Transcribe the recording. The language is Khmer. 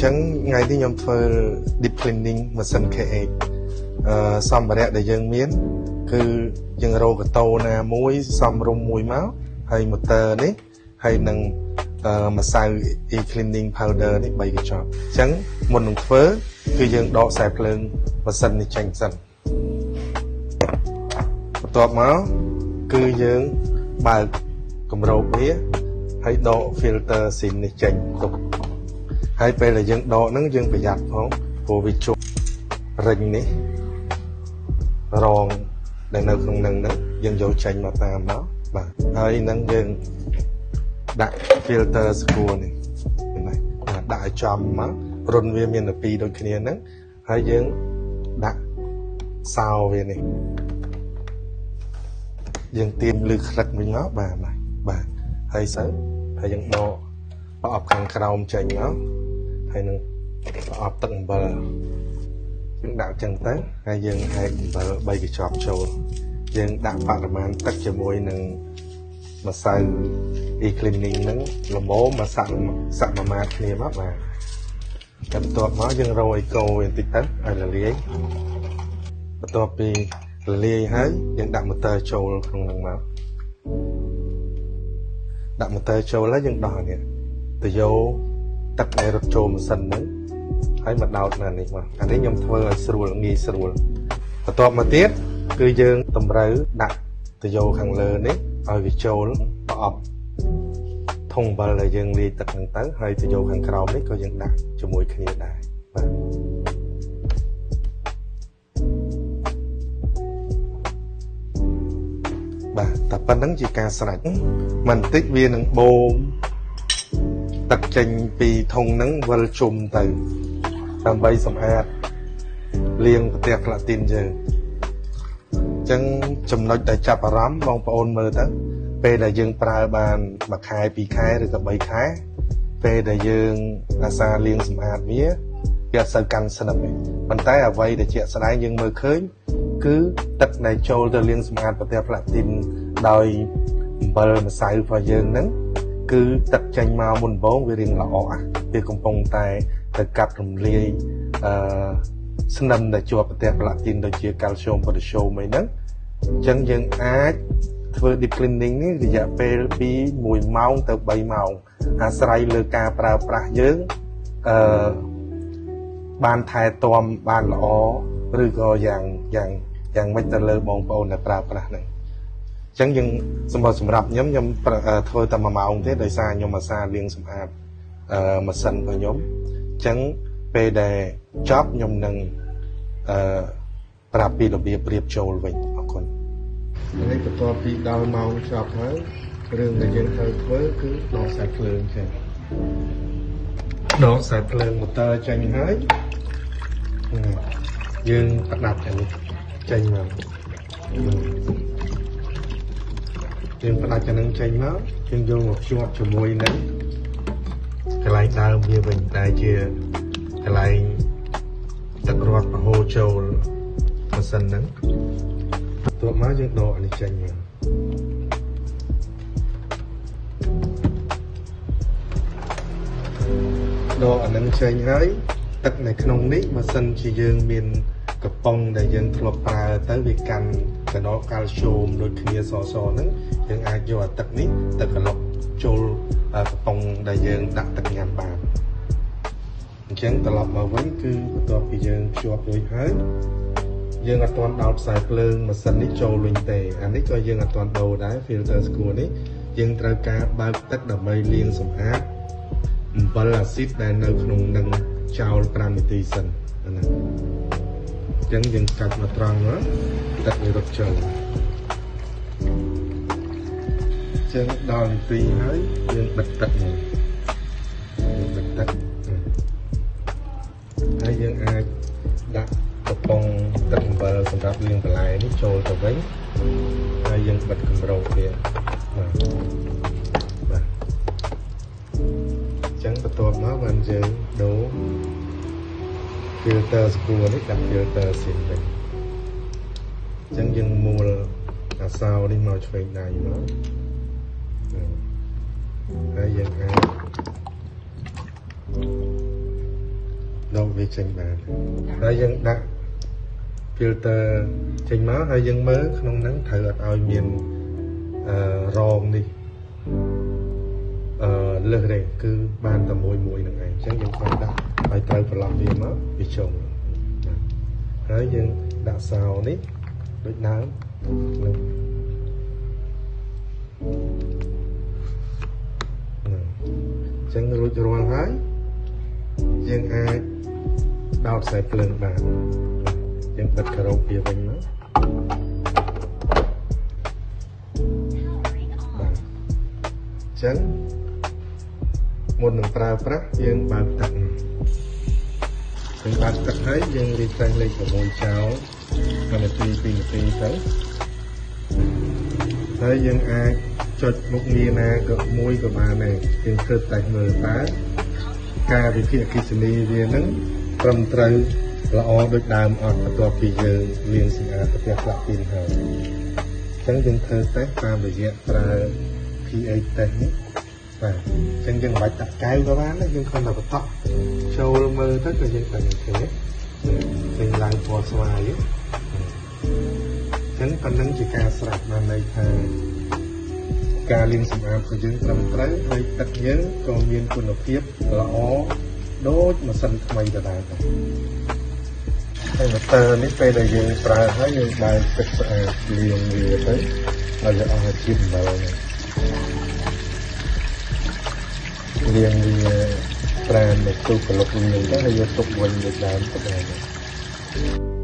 ចឹងថ្ងៃនេះខ្ញុំធ្វើ deep cleaning ម៉ាស៊ីន KX សម្ភារៈដែលយើងមានគឺយើងរកកតោណាមួយសំរុំមួយមកហើយ motor នេះហើយនឹងម្សៅ e-cleaning powder នេះ3កញ្ចប់អញ្ចឹងមុននឹងធ្វើគឺយើងដកខ្សែភ្លើងម៉ាស៊ីននេះចេញសិនបន្ទាប់មកគឺយើងបើកគម្របវាហើយដក filter ស៊ីននេះចេញទុកហើយពេលដែលយើងដកហ្នឹងយើងប្រយ័ត្នផងព្រោះវាជប់រិញនេះរងដែលនៅក្នុងហ្នឹងយើងយកចេញមកតាមមកបាទហើយនឹងយើងដាក់ filter ស្គួរនេះដាក់ឲ្យចំមករុនវាមានតែពីរដូចគ្នាហ្នឹងហើយយើងដាក់សោវានេះយើងទាញលឺក្លឹកវិញមកបាទហើយហើយយើងដកប្រអប់ខាងក្រោមចេញមកហើយនឹងប្រអប់ទឹកអំបិលយើងដាក់ចឹងទៅហើយយើងហែកអំបិល3កញ្ចប់ចូលយើងដាក់បរិមាណទឹកជាមួយនឹងម្សៅ e-cleaning ហ្នឹងល្មមមកសាក់មួយម៉ាតគ្នាមកបាទតែបន្ទាប់មកយើងរោយឲ្យកូរវាបន្តិចទៅឲ្យរលាយបន្ទាប់ពីរលាយហើយយើងដាក់ motor ចូលក្នុងហ្នឹងមកដាក់ motor ចូលហើយយើងដោះនេះទៅយកទឹកដែលរត់ចូលម៉ាស៊ីនហ្នឹងហើយមកដោតនៅនេះមកអានេះខ្ញុំធ្វើឲ្យស្រួលងាយស្រួលបន្ទាប់មកទៀតគឺយើងតម្រូវដាក់ទៅយកខាងលើនេះឲ្យវាចូលប្រអប់ធុងអំបិលដែលយើងលាយទឹកហ្នឹងទៅហើយទៅយកខាងក្រោមនេះក៏យើងដាក់ជាមួយគ្នាដែរបាទតែប៉ុណ្្នឹងជាការស្រេចមិនតិចវានឹងបូមទឹកចេញពីធុងហ្នឹងវិលជុំទៅដើម្បីសម្អាតលាងប្រទេសផ្លាទីនយើងអញ្ចឹងចំណុចដែលចាប់អារម្មណ៍បងប្អូនមើលទៅពេលដែលយើងប្រើបាន1ខែ2ខែឬក៏3ខែពេលដែលយើងអាសាលាងសម្អាតវាវាអត់សូវកាន់ស្និទ្ធទេប៉ុន្តែអ្វីដែលជាក់ស្ដែងយើងមើលឃើញគឺទឹកដែលចូលទៅលាងសម្អាតប្រទេសផ្លាទីនដោយអំបិលម្សៅរបស់យើងហ្នឹងគឺទឹកចេញមកមុនដំបូងវារៀងល្អវាកំពុងតែទៅកាត់រំលាយស្នឹមដែលជាប់ប្រទេសផ្លាទីនដូចជាកាល់ស្យូមប៉ូតាស្យូមអីហ្នឹងអញ្ចឹងយើងអាចធ្វើ deep cleaning នេះរយៈពេលពី1ម៉ោងទៅ3ម៉ោងអាស្រ័យលើការប្រើប្រាស់យើងបានថែទាំបានល្អឬក៏យ៉ាងម៉េចទៅលើបងប្អូនដែលប្រើប្រាស់ហ្នឹងអញ្ចឹងយើងសម្រាប់ខ្ញុំធ្វើតែ1ម៉ោងទេដោយសារខ្ញុំអាសាលាងសម្អាតម៉ាស៊ីនរបស់ខ្ញុំអញ្ចឹងពេលដែលចប់ខ្ញុំនឹងប្រាប់ពីរបៀបរៀបចូលវិញអរគុណនេះបន្ទាប់ពីដល់ម៉ោងចប់ហើយរឿងដែលយើងត្រូវធ្វើគឺដកខ្សែភ្លើងចេញដកខ្សែភ្លើង motor ចេញហើយយើងផ្ដាច់អានេះចេញមកយើងផ្ដាច់អានឹងចេញមកយើងយកមកភ្ជាប់ជាមួយនឹងកន្លែងដើមវាវិញតែជាកន្លែងទឹករត់ហូរចូលម៉ាស៊ីនហ្នឹងបន្ទាប់មកយើងដកអានេះចេញមកដកអានឹងចេញហើយទឹកនៅក្នុងនេះបើសិនជាយើងមានកំប៉ុងដែលយើងធ្លាប់ប្រើទៅវាកាន់កណ្ដោកាល់ស្យូមដូចគ្នាសហ្នឹងយើងអាចយកអាទឹកនេះទៅក្លុកចូលកំប៉ុងដែលយើងដាក់ទឹកញ៉ាំបានអញ្ចឹងត្រឡប់មកវិញគឺបន្ទាប់ពីយើងភ្ជាប់រួចហើយយើងអត់ទាន់ដោតខ្សែភ្លើងម៉ាស៊ីននេះចូលវិញទេអានេះក៏យើងអត់ទាន់ដូរដែរ filter ស្គួរនេះយើងត្រូវការបើកទឹកដើម្បីលាងសម្អាតអំបិលអាស៊ីតដែលនៅក្នុងនឹងចោល5នាទីសិនណាអញ្ចឹងយើងកាត់មកត្រង់មកទឹកវារត់ចូលអញ្ចឹងដល់នាទីហើយយើងបិទទឹកមកបិទទឹកហើយយើងអាចដាក់កំប៉ុងទឹកអំបិលសម្រាប់លាងបន្លែនេះចូលទៅវិញហើយយើងបិទគម្របវាបាទអញ្ចឹងបន្ទាប់មកបានយើងដូរ filter ស្គួរនេះដាក់ filter ស៊ីនវិញអញ្ចឹងយើងមូលអាសោនេះមកឆ្វេងដៃមកហើយយើងអាច ដកវាចេញបានហើយយើងដាក់ filter ចេញមកហើយយើងមើលក្នុងហ្នឹងត្រូវអត់ឲ្យមានរងនេះលើសទេគឺបានតែមួយនឹងឯងអញ្ចឹងយើងត្រូវដាក់ឲ្យត្រូវប្រឡប់វាមកវាចុងហើយយើងដាក់សោនេះដូចដើមនឹងអញ្ចឹងរួចរាល់ហើយយើងអាចដោតខ្សែភ្លើងបានយើងបិទការ៉ូវាវិញមកបាទអញ្ចឹងមុននឹងប្រើប្រាស់យើងបើកទឹកយើងបើកទឹកហើយយើងរៀបចំលេខ6ចោល1នាទី2នាទីទៅហើយយើងអាចចុចមុខងារណាក៏មួយក៏បានដែរយើងធ្វើតែមើលតើការវិភាគអគ្គិសនីវានឹងត្រឹមត្រូវល្អដូចដើមអត់បន្ទាប់ពីយើងលាងសម្អាតផ្ទះផ្លាក់ពីនហើយអញ្ចឹងយើងធ្វើតេស្តតាមរយៈប្រើ pH test នេះបាទអញ្ចឹងយើងមិនបាច់ដាក់កែវក៏បានដែរយើងគ្រាន់តែបតក់ចូលមើលទៅក៏យើងតែឃើញឃើញឡើងពណ៌ស្វាយអញ្ចឹងប៉ុណ្ណឹងជាការស្រាប់បានន័យថាការលាងសម្អាតរបស់យើងត្រឹមត្រូវហើយទឹកយើងក៏មានគុណភាពល្អដូចម៉ាស៊ីនថ្មីដដែលដែរហើយ motor នេះពេលដែលយើងប្រើហើយយើងបើកទឹកស្អាតលាងវាទៅហើយវាអស់ជាតិអំបិលលាងវាប្រាណនៅទូកលុកលាងទៅហើយយកទុកវិញដូចដើមទៅដែរ